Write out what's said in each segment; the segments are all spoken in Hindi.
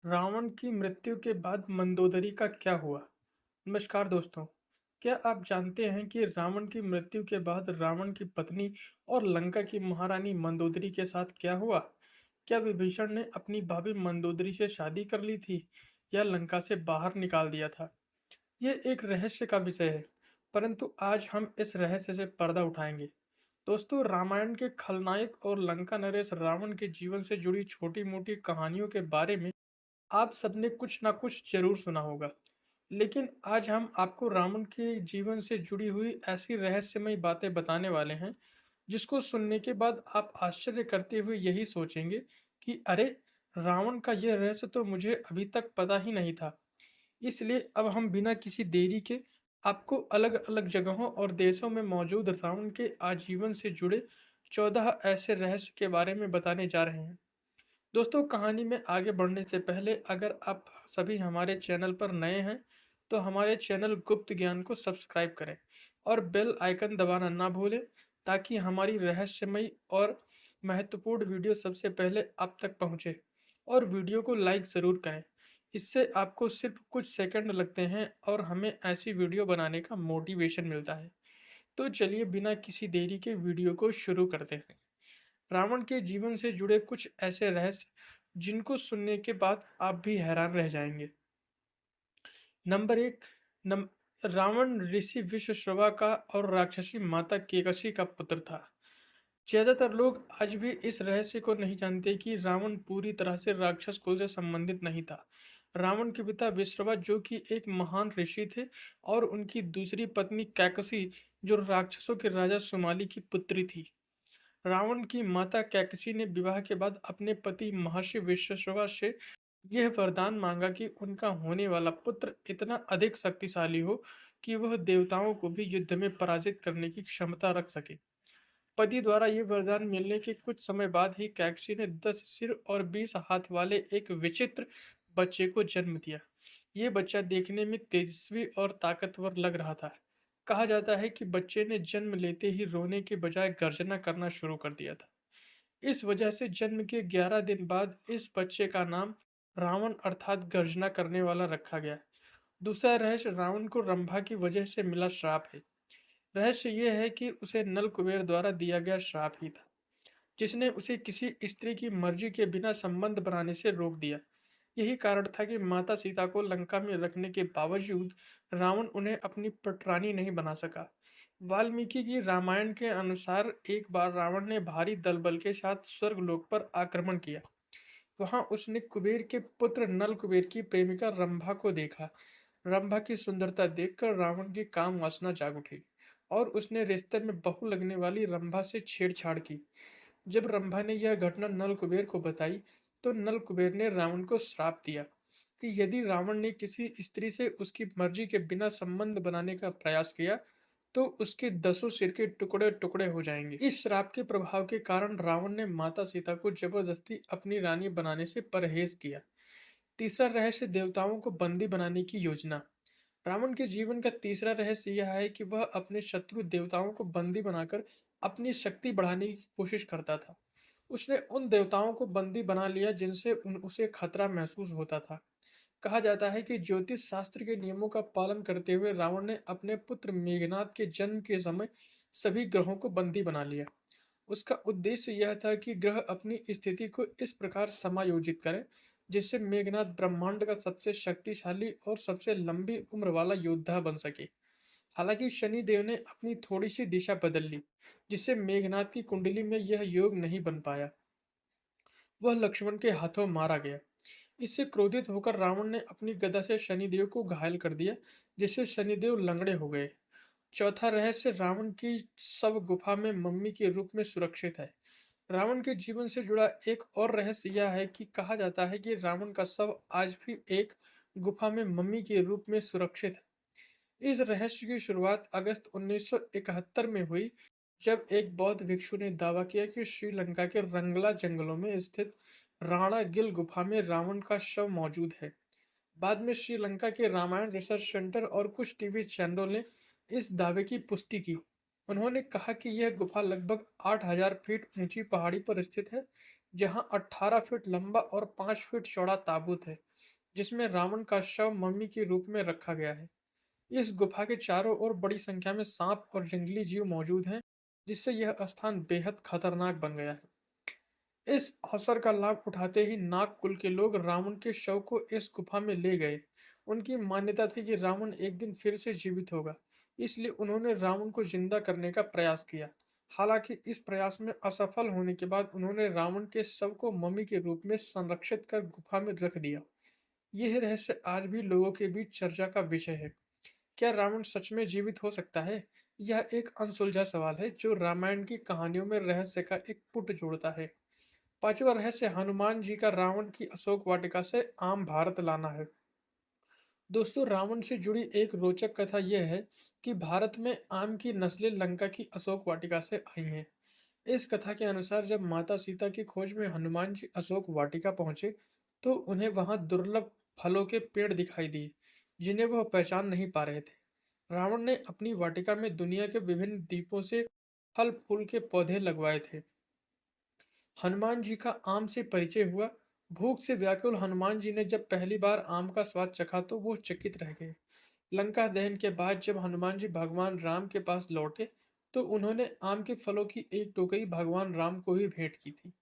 रावण की मृत्यु के बाद मंदोदरी का क्या हुआ? नमस्कार दोस्तों, क्या आप जानते हैं कि रावण की मृत्यु के बाद रावण की पत्नी और लंका की महारानी मंदोदरी के साथ क्या हुआ? क्या विभीषण ने अपनी भाभी मंदोदरी से शादी कर ली थी या लंका से बाहर निकाल दिया था? ये एक रहस्य का विषय है, परंतु आज हम इस रहस्य से पर्दा उठाएंगे। दोस्तों, रामायण के खलनायक और लंका नरेश रावण के जीवन से जुड़ी छोटी-मोटी कहानियों के बारे में आप सबने कुछ ना कुछ जरूर सुना होगा। लेकिन आज हम आपको रावण के जीवन से जुड़ी हुई ऐसी रहस्यमयी बातें बताने वाले हैं, जिसको सुनने के बाद आप आश्चर्य करते हुए यही सोचेंगे कि अरे! रावण का यह रहस्य तो मुझे अभी तक पता ही नहीं था। इसलिए अब हम बिना किसी देरी के आपको अलग-अलग जगहों और देशों में मौजूद रावण के आजीवन से जुड़े 14 ऐसे रहस्य के बारे में बताने जा रहे हैं। दोस्तों, कहानी में आगे बढ़ने से पहले अगर आप सभी हमारे चैनल पर नए हैं तो हमारे चैनल गुप्त ज्ञान को सब्सक्राइब करें और बेल आइकन दबाना ना भूलें, ताकि हमारी रहस्यमयी और महत्वपूर्ण वीडियो सबसे पहले आप तक पहुंचे। और वीडियो को लाइक ज़रूर करें। इससे आपको सिर्फ कुछ सेकंड लगते हैं और हमें ऐसी वीडियो बनाने का मोटिवेशन मिलता है। तो चलिए बिना किसी देरी के वीडियो को शुरू करते हैं। रावण के जीवन से जुड़े कुछ ऐसे रहस्य जिनको सुनने के बाद आप भी हैरान रह जाएंगे। नंबर एक, नम, रावण ऋषि विश्वश्रवा का और राक्षसी माता केकसी का पुत्र था। ज्यादातर लोग आज भी इस रहस्य को नहीं जानते कि रावण पूरी तरह से राक्षस कुल से संबंधित नहीं था। रावण के पिता विश्रवा, जो कि एक महान ऋषि थे, और उनकी दूसरी पत्नी कैकसी, जो राक्षसों के राजा सुमाली की पुत्री थी। रावण की माता कैकसी ने विवाह के बाद अपने पति महर्षि विश्रवा से यह वरदान मांगा कि उनका होने वाला पुत्र इतना अधिक शक्तिशाली हो कि वह देवताओं को भी युद्ध में पराजित करने की क्षमता रख सके। पति द्वारा ये वरदान मिलने के कुछ समय बाद ही कैकसी ने 10 सिर और 20 हाथ वाले एक विचित्र बच्चे को जन्म दिया। ये बच्चा देखने में तेजस्वी और ताकतवर लग रहा था। कहा जाता है कि बच्चे ने जन्म लेते ही रोने के बजाय गर्जना करना शुरू कर दिया था। इस वजह से जन्म के 11 दिन बाद इस बच्चे का नाम रावण अर्थात गर्जना करने वाला रखा गया। दूसरा रहस्य रावण को रंभा की वजह से मिला श्राप है। रहस्य यह है कि उसे नल कुबेर द्वारा दिया गया श्राप ही था, जिसने उसे किसी स्त्री की मर्जी के बिना संबंध बनाने से रोक दिया। यही कारण था कि माता सीता को लंका में रखने के बावजूद रावण उन्हें अपनी पटरानी नहीं बना सका। वाल्मीकि की रामायण के अनुसार एक बार रावण ने भारी दल बल के साथ स्वर्गलोक पर आक्रमण किया। वहां उसने कुबेर के पुत्र नल कुबेर की प्रेमिका रंभा को देखा। रंभा की सुंदरता देखकर रावण की काम वासना जाग उठी और उसने रिश्ते में बहू लगने वाली रंभा से छेड़छाड़ की। जब रंभा ने यह घटना नल कुबेर को बताई, तो नल कुबेर ने रावण को श्राप दिया कि यदि रावण ने किसी स्त्री से उसकी मर्जी के बिना संबंध बनाने का प्रयास किया, तो उसके 10 सिर के टुकड़े टुकड़े हो जाएंगे। इस श्राप के प्रभाव के कारण रावण ने माता सीता को जबरदस्ती अपनी रानी बनाने से परहेज किया। तीसरा रहस्य देवताओं को बंदी बनाने की योजना। रावण के जीवन का तीसरा रहस्य यह है कि वह अपने शत्रु देवताओं को बंदी बनाकर अपनी शक्ति बढ़ाने की कोशिश करता था। उसने उन देवताओं को बंदी बना लिया जिनसे उसे खतरा महसूस होता था। कहा जाता है कि ज्योतिष शास्त्र के नियमों का पालन करते हुए रावण ने अपने पुत्र मेघनाद के जन्म के समय सभी ग्रहों को बंदी बना लिया। उसका उद्देश्य यह था कि ग्रह अपनी स्थिति को इस प्रकार समायोजित करें जिससे मेघनाद ब्रह्मांड का सबसे शक्तिशाली और सबसे लंबी उम्र वाला योद्धा बन सके। हालांकि शनि देव ने अपनी थोड़ी सी दिशा बदल ली, जिससे मेघनाद की कुंडली में यह योग नहीं बन पाया। वह लक्ष्मण के हाथों मारा गया। इससे क्रोधित होकर रावण ने अपनी गदा से शनिदेव को घायल कर दिया, जिससे शनिदेव लंगड़े हो गए। चौथा रहस्य रावण की शव गुफा में मम्मी के रूप में सुरक्षित है। रावण के जीवन से जुड़ा एक और रहस्य यह है कि कहा जाता है कि रावण का शव आज भी एक गुफा में मम्मी के रूप में सुरक्षित है। इस रहस्य की शुरुआत अगस्त 1971 में हुई, जब एक बौद्ध भिक्षु ने दावा किया कि श्रीलंका के रंगला जंगलों में स्थित राणा गिल गुफा में रावण का शव मौजूद है। बाद में श्रीलंका के रामायण रिसर्च सेंटर और कुछ टीवी चैनलों ने इस दावे की पुष्टि की। उन्होंने कहा कि यह गुफा लगभग 8,000 फीट ऊंची पहाड़ी पर स्थित है, जहां 18 फीट लंबा और 5 फीट चौड़ा ताबूत है, जिसमें रावण का शव मम्मी के रूप में रखा गया है। इस गुफा के चारों ओर बड़ी संख्या में सांप और जंगली जीव मौजूद हैं, जिससे यह स्थान बेहद खतरनाक बन गया है। इस अवसर का लाभ उठाते ही नाग कुल के लोग रावण के शव को इस गुफा में ले गए। उनकी मान्यता थी कि रावण एक दिन फिर से जीवित होगा, इसलिए उन्होंने रावण को जिंदा करने का प्रयास किया। हालांकि इस प्रयास में असफल होने के बाद उन्होंने रावण के शव को मम्मी के रूप में संरक्षित कर गुफा में रख दिया। यह रहस्य आज भी लोगों के बीच चर्चा का विषय है। क्या रावण सच में जीवित हो सकता है? यह एक अनसुलझा सवाल है जो रामायण की कहानियों में रहस्य का एक पुट जोड़ता है। पांचवा रहस्य हनुमान जी का रावण की अशोक वाटिका से आम भारत लाना है। दोस्तों, रावण से जुड़ी एक रोचक कथा यह है कि भारत में आम की नस्लें लंका की अशोक वाटिका से आई हैं। इस कथा के अनुसार जब माता सीता की खोज में हनुमान जी अशोक वाटिका पहुंचे, तो उन्हें वहां दुर्लभ फलों के पेड़ दिखाई दिए, जिन्हें वह पहचान नहीं पा रहे थे। रावण ने अपनी वाटिका में दुनिया के विभिन्न द्वीपों से फल फूल के पौधे लगवाए थे। हनुमान जी का आम से परिचय हुआ। भूख से व्याकुल हनुमान जी ने जब पहली बार आम का स्वाद चखा तो वो चकित रह गए। लंका दहन के बाद जब हनुमान जी भगवान राम के पास लौटे, तो उन्होंने आम के फलों की एक टोकरी भगवान राम को ही भेंट की थी।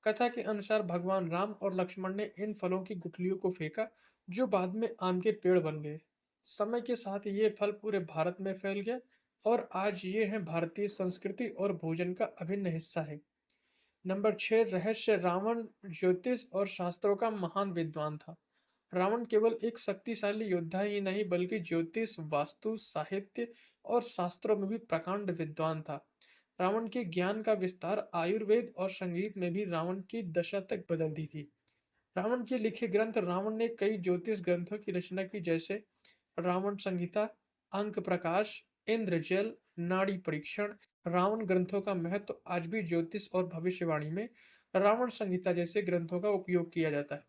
कथा के अनुसार भगवान राम और लक्ष्मण ने इन फलों की गुठलियों को फेंका, जो बाद में आम के पेड़ बन गए। समय के साथ ये फल पूरे भारत में फैल गया और आज ये हैं भारतीय संस्कृति और भोजन का अभिन्न हिस्सा है। नंबर 6, रहस्य रावण ज्योतिष और शास्त्रों का महान विद्वान था। रावण केवल एक शक्तिशाली योद्धा ही नहीं बल्कि ज्योतिष, वास्तु, साहित्य और शास्त्रों में भी प्रकांड विद्वान था। रावण के ज्ञान का विस्तार आयुर्वेद और संगीत में भी रावण की दशा तक बदल दी थी। रावण के लिखे ग्रंथ रावण ने कई ज्योतिष ग्रंथों की रचना की, जैसे रावण संहिता, अंक प्रकाश, इंद्रजल, नाड़ी परीक्षण। रावण ग्रंथों का महत्व आज भी ज्योतिष और भविष्यवाणी में रावण संहिता जैसे ग्रंथों का उपयोग किया जाता है।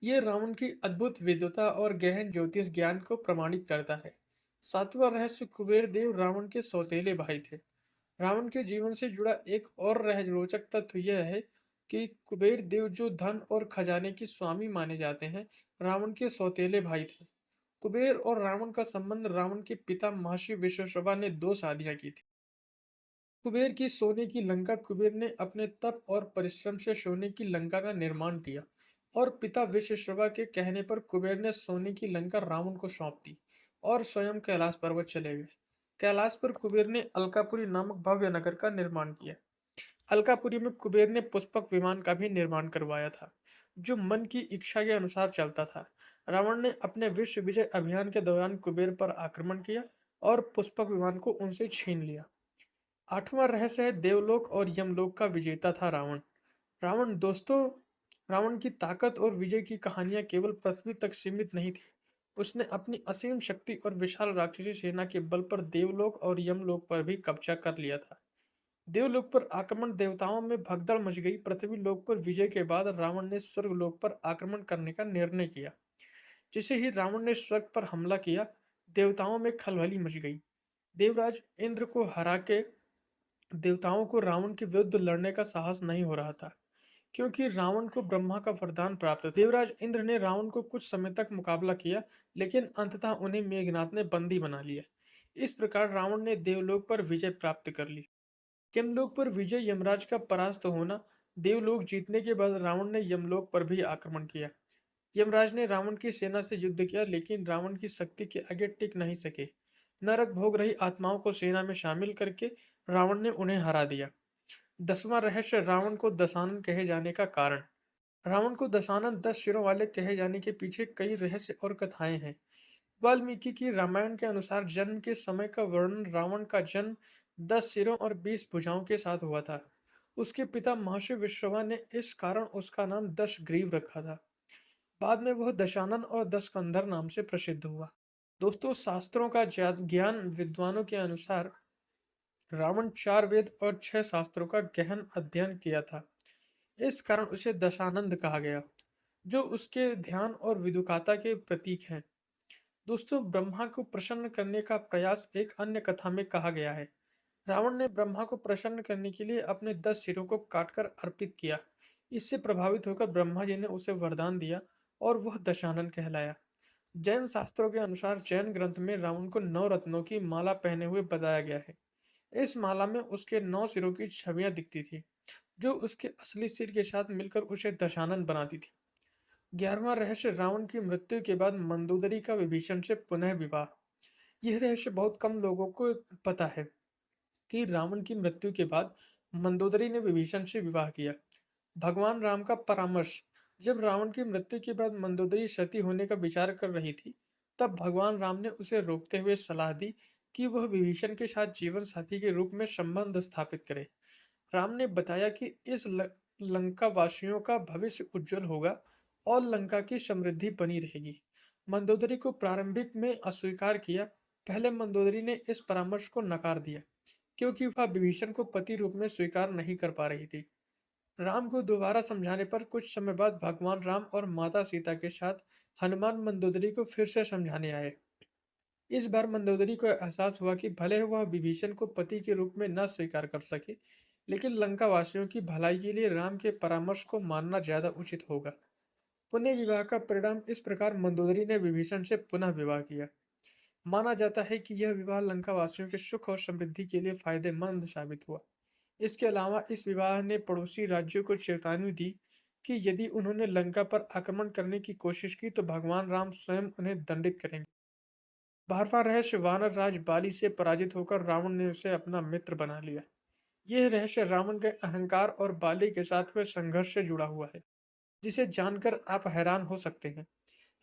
ये रावण की अद्भुत विद्वता और गहन ज्योतिष ज्ञान को प्रमाणित करता है। सातवां रहस्य कुबेर देव रावण के सौतेले भाई थे। रावण के जीवन से जुड़ा एक और रोचक तथ्य यह है कि कुबेर देव, जो धन और खजाने के स्वामी माने जाते हैं, रावण के सौतेले भाई थे। कुबेर और रावण का संबंध रावण के पिता महर्षि विश्वश्रवा ने दो शादियां की थी। कुबेर की सोने की लंका, कुबेर ने अपने तप और परिश्रम से सोने की लंका का निर्माण किया और पिता विश्वश्रवा के कहने पर कुबेर ने सोने की लंका रावण को सौंप दी और स्वयं कैलाश पर्वत चले गए। कैलाश पर कुबेर ने अलकापुरी नामक भव्य नगर का निर्माण किया। अलकापुरी में कुबेर ने पुष्पक विमान का भी निर्माण करवाया था, जो मन की इच्छा के अनुसार चलता था। रावण ने अपने विश्व विजय अभियान के दौरान कुबेर पर आक्रमण किया और पुष्पक विमान को उनसे छीन लिया। आठवां रहस्य है देवलोक और यमलोक का विजेता था रावण। रावण दोस्तों, रावण की ताकत और विजय की कहानियां केवल पृथ्वी तक सीमित नहीं थी। उसने अपनी असीम शक्ति और विशाल राक्षसी सेना के बल पर देवलोक और यमलोक पर भी कब्जा कर लिया था। देवलोक पर आक्रमण देवताओं में भगदड़ मच गई। पृथ्वी लोक पर विजय के बाद रावण ने स्वर्गलोक पर आक्रमण करने का निर्णय किया। जैसे ही रावण ने स्वर्ग पर हमला किया, देवताओं में खलबली मच गई। देवराज इंद्र को हरा के देवताओं को रावण के विरुद्ध लड़ने का साहस नहीं हो रहा था, क्योंकि रावण को ब्रह्मा का वरदान प्राप्त था। देवराज इंद्र ने रावण को कुछ समय तक मुकाबला किया, लेकिन अंततः उन्हें मेघनाथ ने बंदी बना लिया। इस प्रकार रावण ने देवलोक पर विजय प्राप्त कर ली। यमलोक पर विजय यमराज का परास्त होना। देवलोक जीतने के बाद रावण ने यमलोक पर भी आक्रमण किया। यमराज ने रावण की सेना से युद्ध किया, लेकिन रावण की शक्ति के आगे टिक नहीं सके। नरक भोग रही आत्माओं को सेना में शामिल करके रावण ने उन्हें हरा दिया। 10वां रहस्य रावण को दशानन कहे जाने का कारण। रावण को दशानन 10 सिरों वाले कहे जाने के पीछे कई रहस्य और कथाएं हैं। वाल्मीकि की रामायण के अनुसार जन्म के समय का वर्णन रावण का जन्म 10 सिरों और 20 भुजाओं के साथ हुआ था। उसके पिता महर्षि विश्रवा ने इस कारण उसका नाम दश ग्रीव रखा था। बाद में वह दशानन और दशकंधर नाम से प्रसिद्ध हुआ। दोस्तों, शास्त्रों का ज्ञान विद्वानों के अनुसार रावण 4 वेद और 6 शास्त्रों का गहन अध्ययन किया था। इस कारण उसे दशानंद कहा गया, जो उसके ध्यान और विदुकाता के प्रतीक हैं। दोस्तों, ब्रह्मा को प्रसन्न करने का प्रयास एक अन्य कथा में कहा गया है। रावण ने ब्रह्मा को प्रसन्न करने के लिए अपने 10 सिरों को काटकर अर्पित किया। इससे प्रभावित होकर ब्रह्मा जी ने उसे वरदान दिया और वह दशानन कहलाया। जैन शास्त्रों के अनुसार जैन ग्रंथ में रावण को 9 रत्नों की माला पहने हुए बताया गया है। इस माला में उसके 9 सिरों की छवियां दिखती थी, जो उसके असली सिर के साथ मिलकर उसे दशानन बनाती थी। 11वां रहस्य, रावण की मृत्यु के बाद मंदोदरी का विभीषण से पुनः विवाह। यह रहस्य बहुत कम लोगों को पता है कि रावण की मृत्यु के बाद मंदोदरी ने विभीषण से विवाह किया। भगवान राम का परामर्श, जब रावण की मृत्यु के बाद मंदोदरी सती होने का विचार कर रही थी, तब भगवान राम ने उसे रोकते हुए सलाह दी कि वह विभीषण के साथ जीवन साथी के रूप में संबंध स्थापित करे। राम ने बताया कि लंका वासियों का भविष्य उज्जवल होगा और लंका की समृद्धि बनी रहेगी। मंदोदरी को प्रारंभिक में अस्वीकार किया। पहले मंदोदरी ने इस परामर्श को नकार दिया, क्योंकि वह विभीषण को पति रूप में स्वीकार नहीं कर पा रही थी। राम को दोबारा समझाने पर कुछ समय बाद भगवान राम और माता सीता के साथ हनुमान मंदोदरी को फिर से समझाने आए। इस बार मंदोदरी को एहसास हुआ कि भले वह विभीषण को पति के रूप में न स्वीकार कर सके, लेकिन लंका वासियों की भलाई के लिए राम के परामर्श को मानना ज्यादा उचित होगा। पुनः विवाह का परिणाम इस प्रकार, मंदोदरी ने विभीषण से पुनः विवाह किया। माना जाता है कि यह विवाह लंका वासियों के सुख और समृद्धि के लिए फायदेमंद साबित हुआ। इसके अलावा इस विवाह ने पड़ोसी राज्यों को चेतावनी दी कि यदि उन्होंने लंका पर आक्रमण करने की कोशिश की तो भगवान राम स्वयं उन्हें दंडित करेंगे। 12वां रहस्य, वानर राज बाली से पराजित होकर रावण ने उसे अपना मित्र बना लिया। यह रहस्य रावण के अहंकार और बाली के साथ हुए संघर्ष से जुड़ा हुआ है, जिसे जानकर आप हैरान हो सकते हैं।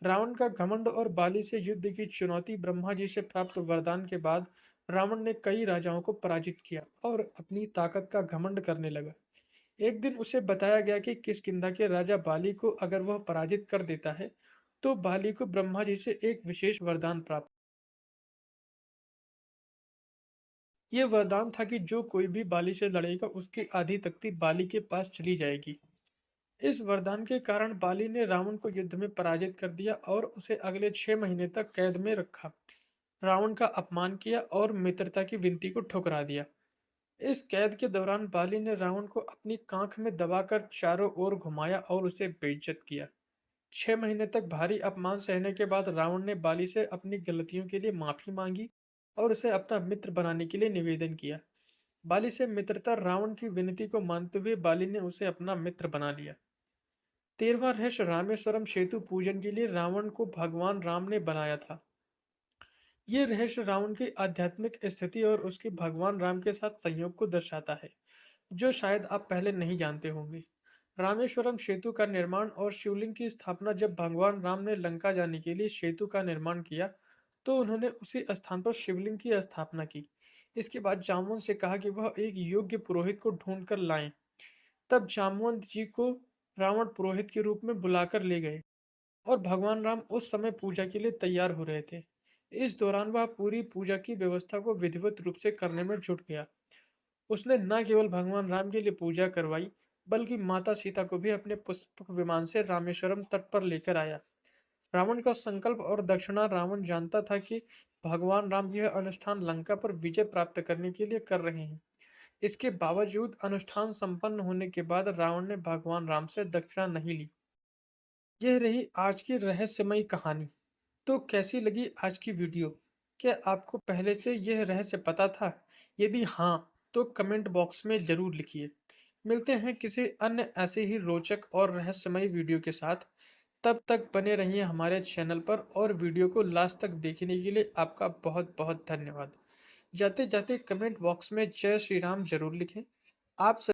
रावण का घमंड और बाली से युद्ध की चुनौती, ब्रह्मा जी से प्राप्त वरदान के बाद रावण ने कई राजाओं को पराजित किया और अपनी ताकत का घमंड करने लगा। एक दिन उसे बताया गया कि किष्किंधा के राजा बाली को अगर वह पराजित कर देता है, तो बाली को ब्रह्मा जी से एक विशेष वरदान प्राप्त। यह वरदान था कि जो कोई भी बाली से लड़ेगा, उसकी आधी तख्ती बाली के पास चली जाएगी। इस वरदान के कारण बाली ने रावण को युद्ध में पराजित कर दिया और उसे अगले 6 महीने तक कैद में रखा, रावण का अपमान किया और मित्रता की विनती को ठुकरा दिया। इस कैद के दौरान बाली ने रावण को अपनी कांख में दबाकर चारों ओर घुमाया और उसे बेइज्जत किया। 6 महीने तक भारी अपमान सहने के बाद रावण ने बाली से अपनी गलतियों के लिए माफी मांगी और उसे अपना मित्र बनाने के लिए निवेदन किया। बाली से मित्रता, रावण की विनती को मानते हुए बाली ने उसे अपना मित्र बना लिया। 13वां रहस्य, रामेश्वरम सेतु पूजन के लिए रावण को भगवान राम ने बनाया था। ये रहस्य रावण की आध्यात्मिक स्थिति और उसके भगवान राम के साथ संयोग को दर्शाता है, जो शायद आप पहले नहीं जानते होंगे। रामेश्वरम सेतु का निर्माण और शिवलिंग की स्थापना, जब भगवान राम ने लंका जाने के लिए सेतु का निर्माण किया, तो उन्होंने उसी स्थान पर शिवलिंग की स्थापना की। इसके बाद जामवंत से कहा कि वह एक योग्य पुरोहित को ढूंढ कर लाएं। तब जामवंत जी को रावण पुरोहित के रूप में बुलाकर ले गए और भगवान राम उस समय पूजा के लिए तैयार हो रहे थे। इस दौरान वह पूरी पूजा की व्यवस्था को विधिवत रूप से करने में जुट गया। उसने न केवल भगवान राम के लिए पूजा करवाई, बल्कि माता सीता को भी अपने पुष्पक विमान से रामेश्वरम तट पर लेकर आया। रावण का संकल्प और दक्षिणा, रावण जानता था कि भगवान राम यह अनुष्ठान लंका पर विजय प्राप्त करने के लिए कर रहे हैं। इसके बावजूद अनुष्ठान संपन्न होने के बाद रावण ने भगवान राम से दक्षिणा नहीं ली। यह रही आज की रहस्यमयी कहानी। तो कैसी लगी आज की वीडियो? क्या आपको पहले से यह रहस्य पता था? यदि हाँ, तो कमेंट बॉक्स में ज़रूर लिखिए। मिलते हैं किसी अन्य ऐसे ही रोचक और रहस्यमयी वीडियो के साथ। तब तक बने रहिए हमारे चैनल पर और वीडियो को लास्ट तक देखने के लिए आपका बहुत बहुत धन्यवाद। जाते जाते कमेंट बॉक्स में जय श्री राम जरूर लिखें। आप